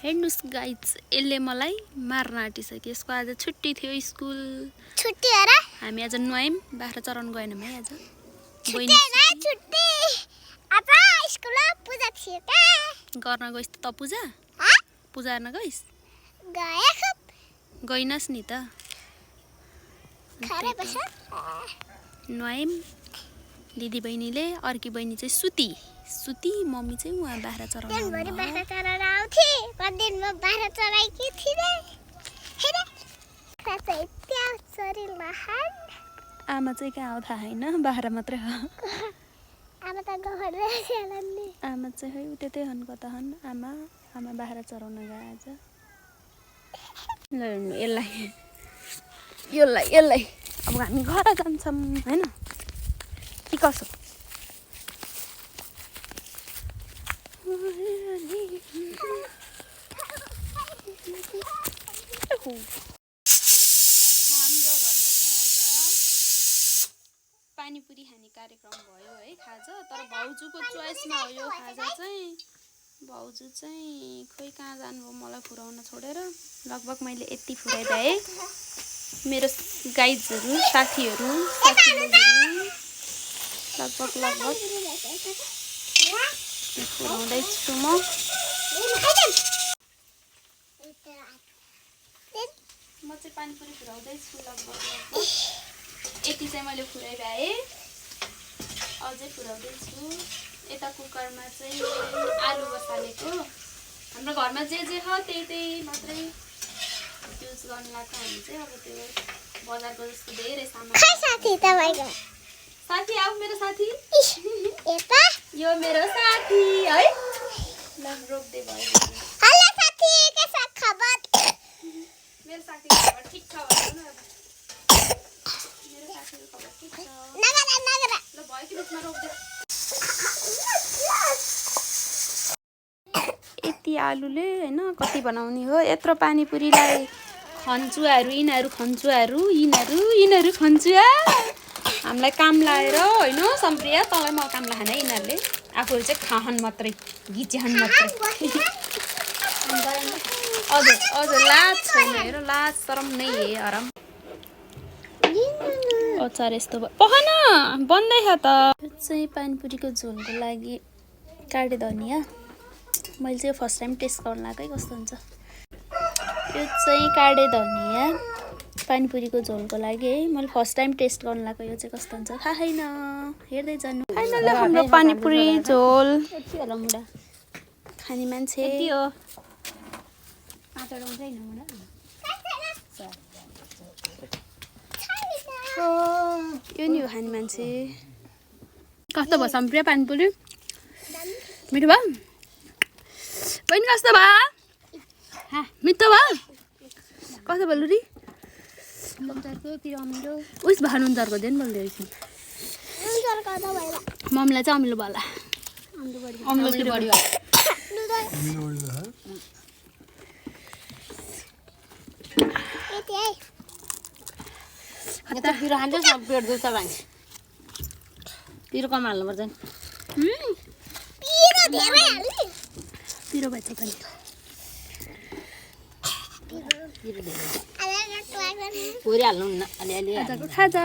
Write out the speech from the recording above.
हेर्नुस् गाइज यसले मलाई मार्न आँटिसक्यो। यसको आज छुट्टी थियो स्कुल। छुट्टी हो र? हामी आज नुहायौँ, बाख्रा चराउनु गएनौँ है आज। छुट्टी हैन छुट्टी। अब स्कुल पूजा थियो के? गर्न गइस् त पूजा? पूजा गर्न गइस्? गए खप। गइनस् नि त। खरे बस। नुहायौँ। दिदी बहिनीले, अर्की बहिनी चाहिँ सुती, मम्मी चाहिँ उहाँ बाख्रा चराउनु। दिनभरि बाख्रा चराएर आउँथे। कतिदिनमा बाख्रा चराएकी थिए। हेर। साथै त्यो चरी लहान। आमा चाहिँ कहाँ हो थाहा हैन, बाख्रा मात्रै हो। आमा त गहरे खेल्ने। आमा चाहिँ है त्यतै हन कता हन। आमा बाख्रा चराउन गए आज। ल यसलाई अब हामी घर जान्छौँ हैन? के कसो? पानीपुरी खाने कार्यक्रम भयो है, खाजा। तर भाउजूको चोइसमा हो यो खाजा चाहिँ। भाउजू चाहिँ खोइ कहाँ जानुभयो मलाई फुराउन छोडेर। लगभग मैले यति फुराइदिएँ। मेरो गाइजहरू साथीहरू लगभग फुराउँदैछु म चाहिँ पानीपुरी फुराउँदैछु लगभग यति चाहिँ मैले फुराइदिएँ। अझै फुराउँदैछु। यता कुकरमा चाहिँ आलु बसालेको। हाम्रो घरमा जे छ त्यही मात्रै युज गर्न लाग्छ। हामी चाहिँ अब त्यो बजारको जस्तो धेरै सामान। साथी तपाईको साथी आऊ मेरो साथी। एता यो मेरो साथी है। ल रोक्दै भयो। हेलो साथी, के छ खबर? मेरो साथीको खबर ठीक छ भन्नु न। मेरो साथीको खबर ठीक छ। नगरा ल भयो कि बिचमा रोक्दै। यति आलुले हैन कति बनाउने हो? यत्रो पानीपुरीलाई खन्चुवाहरू यिनीहरू खन्चुवा हामीलाई काम लाएर होइन सम्प्रिया तँलाई म काम लाखान है। यिनीहरूले आफूहरू चाहिँ खाहन मात्रै, घिच्याहन मात्रै। हजुर लाज छैन। हेर लाज शरम नै हे आराम। अचार यस्तो पहन बन्दै छ त। यो चाहिँ पानीपुरीको झोलको लागि काटे धनिया। मैले चाहिँ फर्स्ट टाइम टेस्ट गर्न लाग्यो कस्तो हुन्छ। यो चाहिँ काटे धनिया पानीपुरीको झोलको लागि है। मैले फर्स्ट टाइम टेस्ट गर्न लाग्यो यो चाहिँ कस्तो हुन्छ थाहा छैन। हेर्दै जानु। फाइनली हाम्रो पानीपुरी झोल खाने मान्छे यो नि हो खाने मान्छे। कस्तो भयो सम्प्रिया पानीपुरी? मिठो भयो? बहिनी कस्तो भयो? मिठो भयो? कस्तो भयो लुरी? उस भानु अनुसारको दिन बोल्दै रहेछ। मम्मीलाई चाहिँ अमिलो भयो होला। अमिलो चाहिँ बढी भयो। पिरो खान्छ सब पेट दुख्छ भाइ। पिरो कम हाल्नुपर्छ नि। पिरो धेरै हाल्ने। पिरो भएछ पनि। पुरी हाल्नु न अलिअलि। आजको खाजा